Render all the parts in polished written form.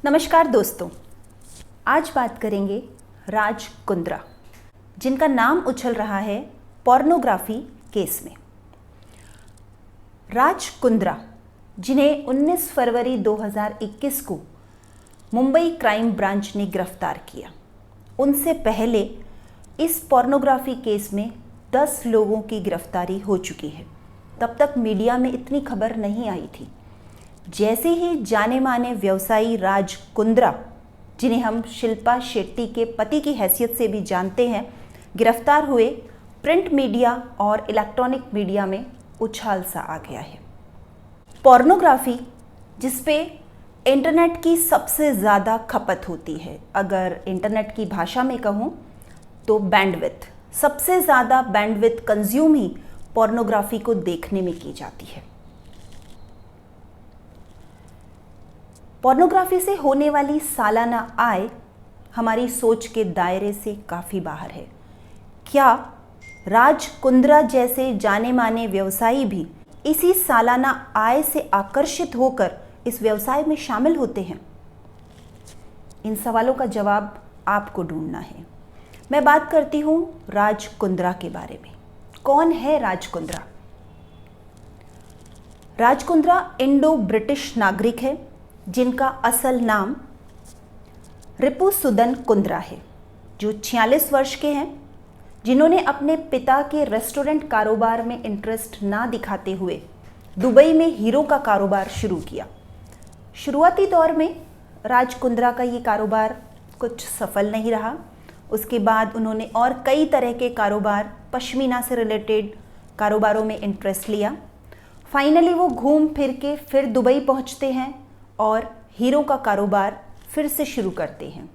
नमस्कार दोस्तों, आज बात करेंगे राज कुंद्रा, जिनका नाम उछल रहा है पोर्नोग्राफी केस में। राज कुंद्रा, जिन्हें 19 फरवरी 2021 को मुंबई क्राइम ब्रांच ने गिरफ्तार किया, उनसे पहले इस पोर्नोग्राफी केस में 10 लोगों की गिरफ्तारी हो चुकी है। तब तक मीडिया में इतनी खबर नहीं आई थी। जैसे ही जाने माने व्यवसायी राज कुंद्रा, जिन्हें हम शिल्पा शेट्टी के पति की हैसियत से भी जानते हैं, गिरफ्तार हुए, प्रिंट मीडिया और इलेक्ट्रॉनिक मीडिया में उछाल सा आ गया है। पोर्नोग्राफी, जिसपे इंटरनेट की सबसे ज़्यादा खपत होती है, अगर इंटरनेट की भाषा में कहूँ तो बैंडविड्थ, सबसे ज़्यादा बैंडविड्थ कंज्यूम ही पोर्नोग्राफी को देखने में की जाती है। पोर्नोग्राफी से होने वाली सालाना आय हमारी सोच के दायरे से काफ़ी बाहर है। क्या राज कुंद्रा जैसे जाने माने व्यवसायी भी इसी सालाना आय से आकर्षित होकर इस व्यवसाय में शामिल होते हैं? इन सवालों का जवाब आपको ढूंढना है। मैं बात करती हूँ राज कुंद्रा के बारे में। कौन है राज कुंद्रा? राज कुंद्रा इंडो ब्रिटिश नागरिक है, जिनका असल नाम रिपुसुदन कुंद्रा है, जो 46 वर्ष के हैं, जिन्होंने अपने पिता के रेस्टोरेंट कारोबार में इंटरेस्ट ना दिखाते हुए दुबई में हीरो का कारोबार शुरू किया। शुरुआती दौर में राज कुंद्रा का ये कारोबार कुछ सफल नहीं रहा। उसके बाद उन्होंने और कई तरह के कारोबार, पश्मीना से रिलेटेड कारोबारों में इंटरेस्ट लिया। फाइनली वो घूम फिर के फिर दुबई पहुंचते हैं और हीरो का कारोबार फिर से शुरू करते हैं।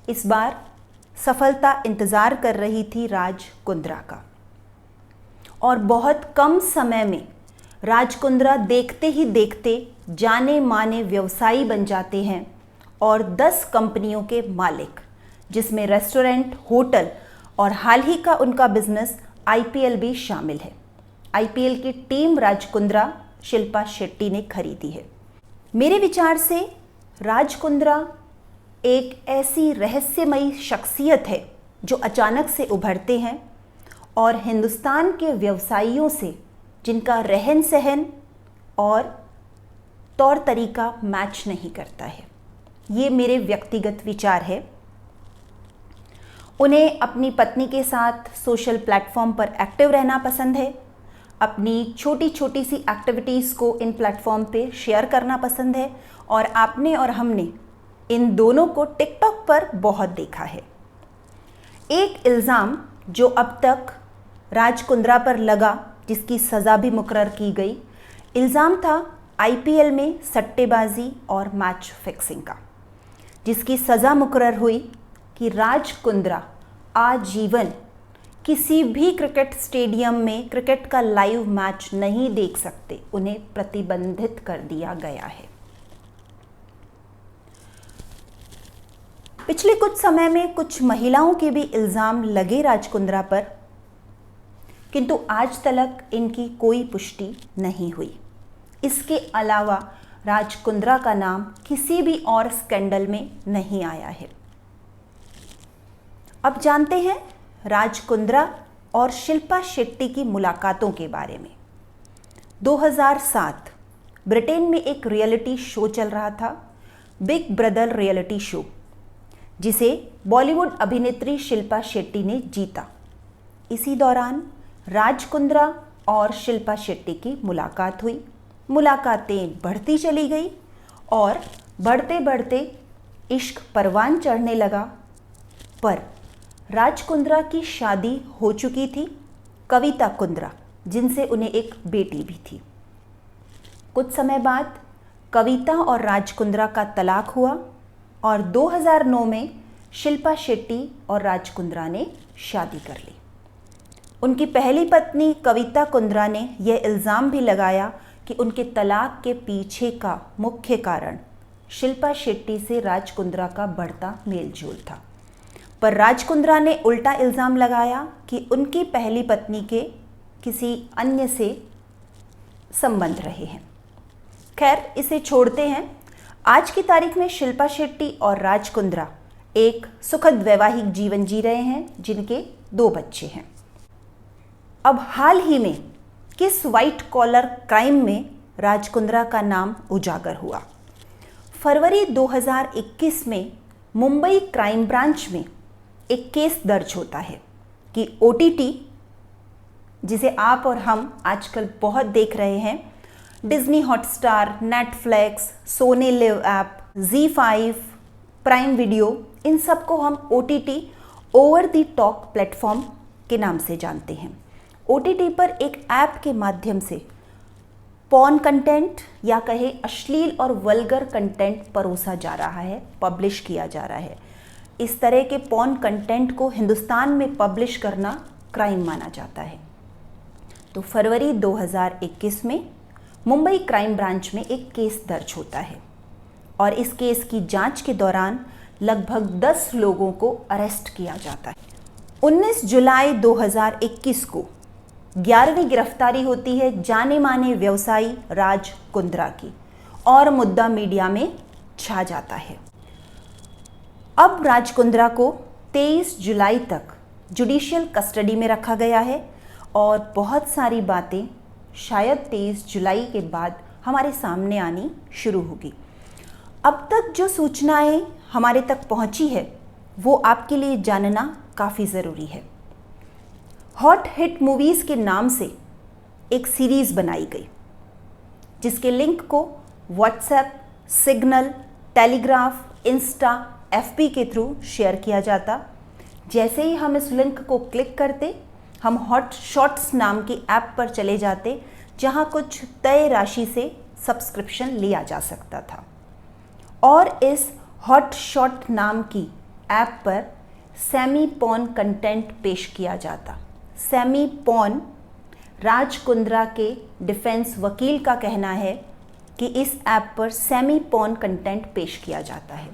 इस बार सफलता इंतज़ार कर रही थी राज कुंद्रा का, और बहुत कम समय में राज कुंद्रा देखते ही देखते जाने माने व्यवसायी बन जाते हैं और 10 कंपनियों के मालिक, जिसमें रेस्टोरेंट, होटल और हाल ही का उनका बिजनेस आईपीएल भी शामिल है। आईपीएल की टीम राज कुंद्रा, शिल्पा शेट्टी ने खरीदी है। मेरे विचार से राज कुंद्रा एक ऐसी रहस्यमयी शख्सियत है जो अचानक से उभरते हैं और हिंदुस्तान के व्यवसायियों से, जिनका रहन सहन और तौर तरीका मैच नहीं करता है। ये मेरे व्यक्तिगत विचार है। उन्हें अपनी पत्नी के साथ सोशल प्लेटफॉर्म पर एक्टिव रहना पसंद है। अपनी छोटी छोटी सी एक्टिविटीज़ को इन प्लेटफॉर्म पे शेयर करना पसंद है, और आपने और हमने इन दोनों को टिकटॉक पर बहुत देखा है। एक इल्ज़ाम जो अब तक राज कुंद्रा पर लगा, जिसकी सज़ा भी मुकर्रर की गई, इल्ज़ाम था आईपीएल में सट्टेबाजी और मैच फिक्सिंग का, जिसकी सज़ा मुकर्रर हुई कि राज कुंद्रा आजीवन किसी भी क्रिकेट स्टेडियम में क्रिकेट का लाइव मैच नहीं देख सकते। उन्हें प्रतिबंधित कर दिया गया है। पिछले कुछ समय में कुछ महिलाओं के भी इल्ज़ाम लगे राज कुंद्रा पर, किंतु आज तक इनकी कोई पुष्टि नहीं हुई। इसके अलावा राज कुंद्रा का नाम किसी भी और स्कैंडल में नहीं आया है। अब जानते हैं राज कुंद्रा और शिल्पा शेट्टी की मुलाकातों के बारे में। 2007 ब्रिटेन में एक रियलिटी शो चल रहा था, बिग ब्रदर रियलिटी शो, जिसे बॉलीवुड अभिनेत्री शिल्पा शेट्टी ने जीता। इसी दौरान राज कुंद्रा और शिल्पा शेट्टी की मुलाकात हुई। मुलाकातें बढ़ती चली गई और बढ़ते बढ़ते इश्क परवान चढ़ने लगा। पर राज कुंद्रा की शादी हो चुकी थी कविता कुंद्रा, जिनसे उन्हें एक बेटी भी थी। कुछ समय बाद कविता और राज कुंद्रा का तलाक हुआ और 2009 में शिल्पा शेट्टी और राज कुंद्रा ने शादी कर ली। उनकी पहली पत्नी कविता कुंद्रा ने यह इल्ज़ाम भी लगाया कि उनके तलाक के पीछे का मुख्य कारण शिल्पा शेट्टी से राज कुंद्रा का बढ़ता मेलजोल था। पर राज कुंद्रा ने उल्टा इल्ज़ाम लगाया कि उनकी पहली पत्नी के किसी अन्य से संबंध रहे हैं। खैर, इसे छोड़ते हैं। आज की तारीख में शिल्पा शेट्टी और राज कुंद्रा एक सुखद वैवाहिक जीवन जी रहे हैं, जिनके 2 बच्चे हैं। अब हाल ही में किस व्हाइट कॉलर क्राइम में राज कुंद्रा का नाम उजागर हुआ? फरवरी 2021 में मुंबई क्राइम ब्रांच में एक केस दर्ज होता है कि OTT, जिसे आप और हम आजकल बहुत देख रहे हैं, Disney Hotstar, Netflix, Sony Liv app, ZEE5, prime video, इन सब को हम OTT, over the top platform के नाम से जानते हैं। OTT पर एक ऐप के माध्यम से पॉर्न कंटेंट या कहे अश्लील और वल्गर कंटेंट परोसा जा रहा है, पब्लिश किया जा रहा है। इस तरह के पॉर्न कंटेंट को हिंदुस्तान में पब्लिश करना क्राइम माना जाता है। तो फरवरी 2021 में मुंबई क्राइम ब्रांच में एक केस दर्ज होता है और इस केस की जांच के दौरान लगभग 10 लोगों को अरेस्ट किया जाता है। 19 जुलाई 2021 को 11वीं गिरफ्तारी होती है जाने माने व्यवसायी राज कुंद्रा की और मुद्दा मीडिया में छा जाता है। अब राज कुंद्रा को 23 जुलाई तक जुडिशियल कस्टडी में रखा गया है और बहुत सारी बातें शायद 23 जुलाई के बाद हमारे सामने आनी शुरू होगी। अब तक जो सूचनाएं हमारे तक पहुंची है वो आपके लिए जानना काफ़ी ज़रूरी है। हॉट हिट मूवीज़ के नाम से एक सीरीज़ बनाई गई, जिसके लिंक को WhatsApp, signal, telegraph, Insta, FB के थ्रू शेयर किया जाता। जैसे ही हम इस लिंक को क्लिक करते, हम हॉट शॉट्स नाम की ऐप पर चले जाते, जहां कुछ तय राशि से सब्सक्रिप्शन लिया जा सकता था और इस हॉट शॉट नाम की ऐप पर सेमी पॉर्न कंटेंट पेश किया जाता। सेमी पॉर्न, राज कुंद्रा के डिफेंस वकील का कहना है कि इस ऐप पर सेमी पॉर्न कंटेंट पेश किया जाता है।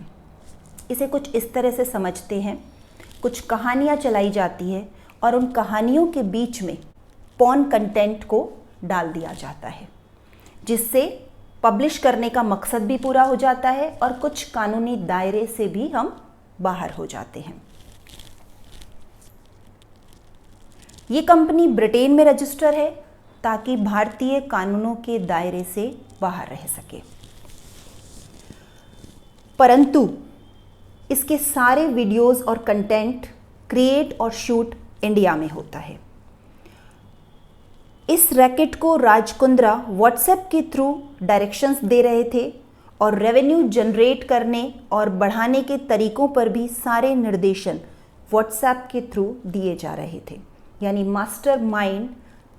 इसे कुछ इस तरह से समझते हैं, कुछ कहानियाँ चलाई जाती है और उन कहानियों के बीच में पॉर्न कंटेंट को डाल दिया जाता है, जिससे पब्लिश करने का मकसद भी पूरा हो जाता है और कुछ कानूनी दायरे से भी हम बाहर हो जाते हैं। ये कंपनी ब्रिटेन में रजिस्टर है ताकि भारतीय कानूनों के दायरे से बाहर रह सके, परंतु इसके सारे वीडियोस और कंटेंट क्रिएट और शूट इंडिया में होता है। इस रैकेट को राज कुंद्रा व्हाट्सएप के थ्रू डायरेक्शंस दे रहे थे और रेवेन्यू जनरेट करने और बढ़ाने के तरीकों पर भी सारे निर्देशन व्हाट्सएप के थ्रू दिए जा रहे थे। यानी मास्टरमाइंड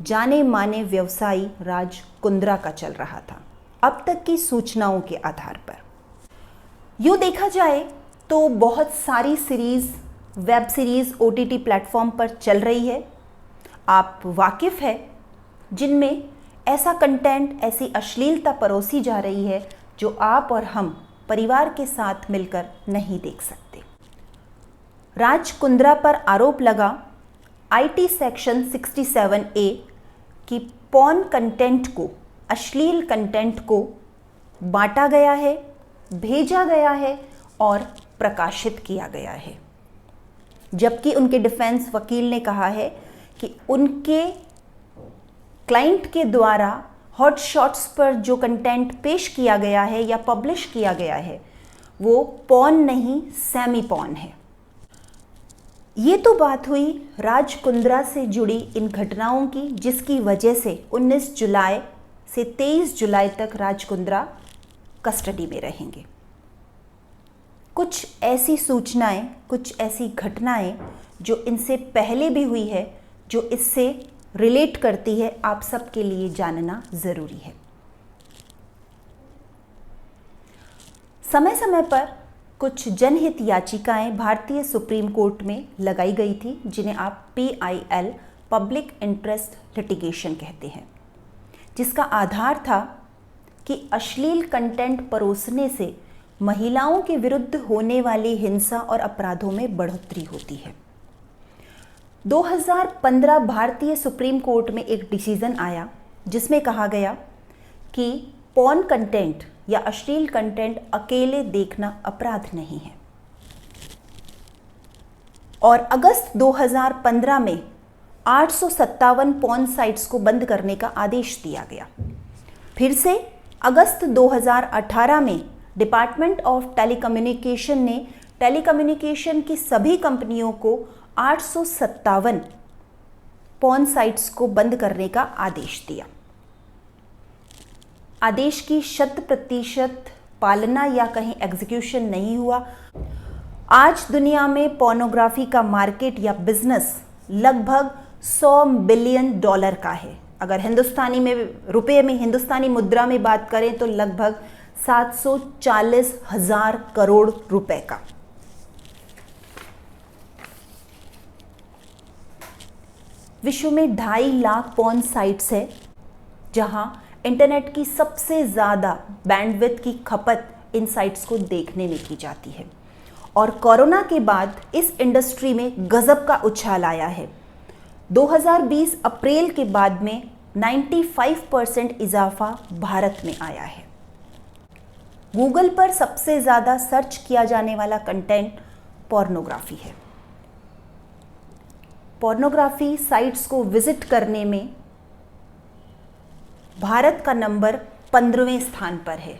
जाने माने व्यवसायी राज कुंद्रा का चल रहा था, अब तक की सूचनाओं के आधार पर। यूँ देखा जाए तो बहुत सारी series, web series OTT platform पर चल रही है। आप वाकिफ़ है जिनमें ऐसा कंटेंट, ऐसी अश्लीलता परोसी जा रही है जो आप और हम परिवार के साथ मिलकर नहीं देख सकते। राज कुंद्रा पर आरोप लगा IT सेक्शन 67A कि पॉर्न कंटेंट को, अश्लील कंटेंट को बांटा गया है, भेजा गया है और प्रकाशित किया गया है। जबकि उनके डिफेंस वकील ने कहा है कि उनके क्लाइंट के द्वारा हॉट शॉट्स पर जो कंटेंट पेश किया गया है या पब्लिश किया गया है वो पॉर्न नहीं, सेमी पॉर्न है। ये तो बात हुई राज कुंद्रा से जुड़ी इन घटनाओं की, जिसकी वजह से 19 जुलाई से 23 जुलाई तक राज कुंद्रा कस्टडी में रहेंगे। कुछ ऐसी सूचनाएं, कुछ ऐसी घटनाएं जो इनसे पहले भी हुई है, जो इससे रिलेट करती है, आप सबके लिए जानना ज़रूरी है। समय समय पर कुछ जनहित याचिकाएं भारतीय सुप्रीम कोर्ट में लगाई गई थी, जिन्हें आप PIL, पब्लिक इंटरेस्ट लिटिगेशन कहते हैं, जिसका आधार था कि अश्लील कंटेंट परोसने से महिलाओं के विरुद्ध होने वाली हिंसा और अपराधों में बढ़ोतरी होती है। 2015 भारतीय सुप्रीम कोर्ट में एक डिसीजन आया जिसमें कहा गया कि पॉर्न कंटेंट या अश्लील कंटेंट अकेले देखना अपराध नहीं है। और अगस्त 2015 में 857 पॉर्न साइट्स को बंद करने का आदेश दिया गया। फिर से अगस्त 2018 में डिपार्टमेंट ऑफ टेलीकम्युनिकेशन ने टेलीकम्युनिकेशन की सभी कंपनियों को 857 पॉर्न साइट्स को बंद करने का आदेश दिया। आदेश की 100% पालना या कहीं एग्जीक्यूशन नहीं हुआ। आज दुनिया में पोर्नोग्राफी का मार्केट या बिजनेस लगभग $100 बिलियन का है। अगर हिंदुस्तानी में रुपए में हिंदुस्तानी मुद्रा में बात करें तो लगभग 740,000 करोड़ रुपए का। विश्व में 2.5 लाख पॉर्न साइट्स है जहां इंटरनेट की सबसे ज़्यादा बैंडविड्थ की खपत इन साइट्स को देखने में की जाती है। और कोरोना के बाद इस इंडस्ट्री में गजब का उछाल आया है। 2020 अप्रैल के बाद में 95% इजाफा भारत में आया है। गूगल पर सबसे ज़्यादा सर्च किया जाने वाला कंटेंट पोर्नोग्राफी है। पोर्नोग्राफी साइट्स को विजिट करने में भारत का नंबर 15वें स्थान पर है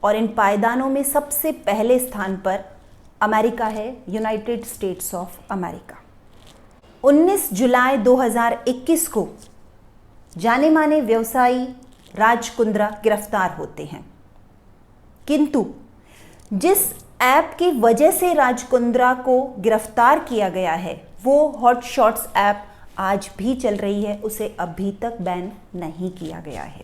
और इन पायदानों में सबसे पहले स्थान पर अमेरिका है, यूनाइटेड स्टेट्स ऑफ अमेरिका। 19 जुलाई 2021 को जाने माने व्यवसायी राज कुंद्रा गिरफ्तार होते हैं, किंतु जिस ऐप की वजह से राज कुंद्रा को गिरफ्तार किया गया है वो हॉट शॉट्स ऐप आज भी चल रही है, उसे अभी तक बैन नहीं किया गया है।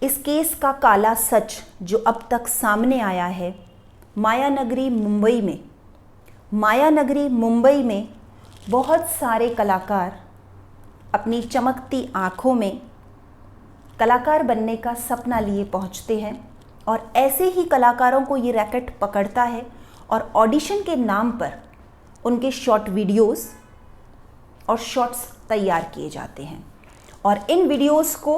इस केस का काला सच जो अब तक सामने आया है, मायानगरी मुंबई में बहुत सारे कलाकार अपनी चमकती आँखों में कलाकार बनने का सपना लिए पहुँचते हैं और ऐसे ही कलाकारों को ये रैकेट पकड़ता है और ऑडिशन के नाम पर उनके शॉर्ट वीडियोस और शॉर्ट्स तैयार किए जाते हैं और इन वीडियोस को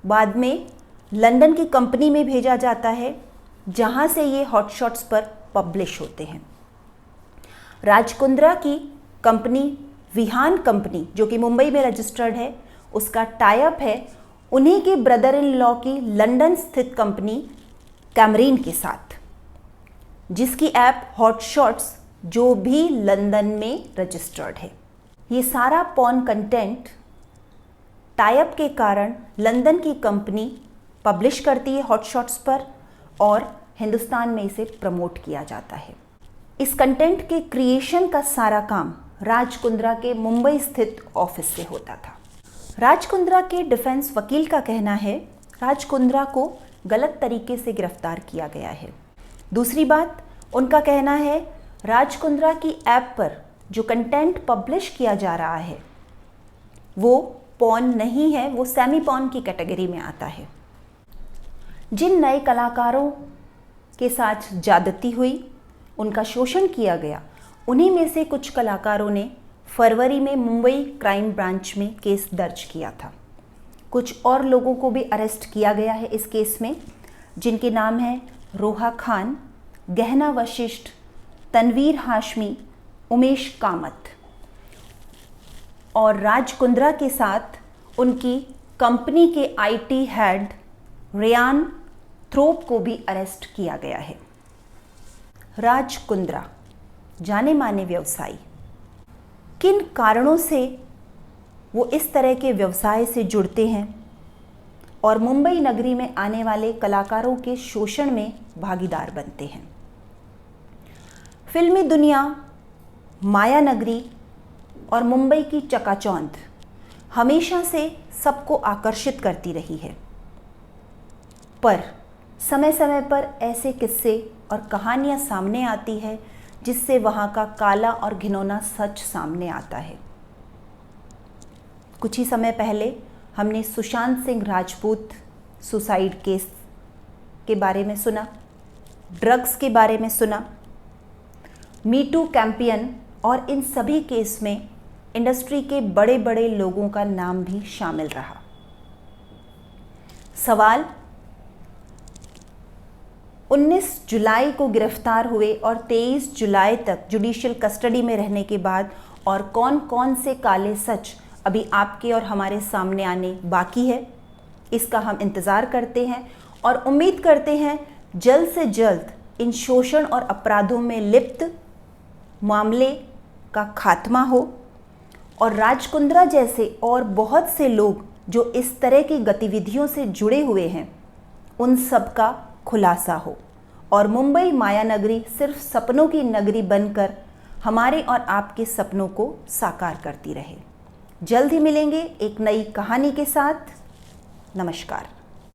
बाद में लंदन की कंपनी में भेजा जाता है जहां से ये हॉट शॉट्स पर पब्लिश होते हैं। राज कुंद्रा की कंपनी विहान कंपनी जो कि मुंबई में रजिस्टर्ड है, उसका टाई अप है उन्हीं के ब्रदर इन लॉ की लंदन स्थित कंपनी कैमरीन के साथ, जिसकी ऐप हॉट शॉट्स जो भी लंदन में रजिस्टर्ड है। ये सारा पॉर्न कंटेंट टाई अप के कारण लंदन की कंपनी पब्लिश करती है हॉट शॉट्स पर और हिंदुस्तान में इसे प्रमोट किया जाता है। इस कंटेंट के क्रिएशन का सारा काम राज कुंद्रा के मुंबई स्थित ऑफिस से होता था। राज कुंद्रा के डिफेंस वकील का कहना है राज कुंद्रा को गलत तरीके से गिरफ्तार किया गया है। दूसरी बात, उनका कहना है राज कुंद्रा की ऐप पर जो कंटेंट पब्लिश किया जा रहा है वो पॉर्न नहीं है, वो सेमी पॉर्न की कैटेगरी में आता है। जिन नए कलाकारों के साथ ज्यादती हुई, उनका शोषण किया गया, उन्हीं में से कुछ कलाकारों ने फरवरी में मुंबई क्राइम ब्रांच में केस दर्ज किया था। कुछ और लोगों को भी अरेस्ट किया गया है इस केस में, जिनके नाम हैं रोहा खान, गहना वशिष्ठ, तनवीर हाशमी, उमेश कामत। और राज कुंद्रा के साथ उनकी कंपनी के आईटी हेड रेयान थ्रोप को भी अरेस्ट किया गया है। राज कुंद्रा जाने माने व्यवसायी, किन कारणों से वो इस तरह के व्यवसाय से जुड़ते हैं और मुंबई नगरी में आने वाले कलाकारों के शोषण में भागीदार बनते हैं। फिल्मी दुनिया, मायानगरी और मुंबई की चकाचौंध हमेशा से सबको आकर्षित करती रही है, पर समय समय पर ऐसे किस्से और कहानियां सामने आती है जिससे वहाँ का काला और घिनौना सच सामने आता है। कुछ ही समय पहले हमने सुशांत सिंह राजपूत सुसाइड केस के बारे में सुना, ड्रग्स के बारे में सुना, मी टू कैंपेन, और इन सभी केस में इंडस्ट्री के बड़े बड़े लोगों का नाम भी शामिल रहा। सवाल 19 जुलाई को गिरफ्तार हुए और 23 जुलाई तक जुडिशियल कस्टडी में रहने के बाद और कौन कौन से काले सच अभी आपके और हमारे सामने आने बाकी है, इसका हम इंतज़ार करते हैं और उम्मीद करते हैं जल्द से जल्द इन शोषण और अपराधों में लिप्त मामले का खात्मा हो और राज कुंद्रा जैसे और बहुत से लोग जो इस तरह की गतिविधियों से जुड़े हुए हैं उन सब का खुलासा हो और मुंबई माया नगरी सिर्फ सपनों की नगरी बनकर हमारे और आपके सपनों को साकार करती रहे। जल्द ही मिलेंगे एक नई कहानी के साथ। नमस्कार।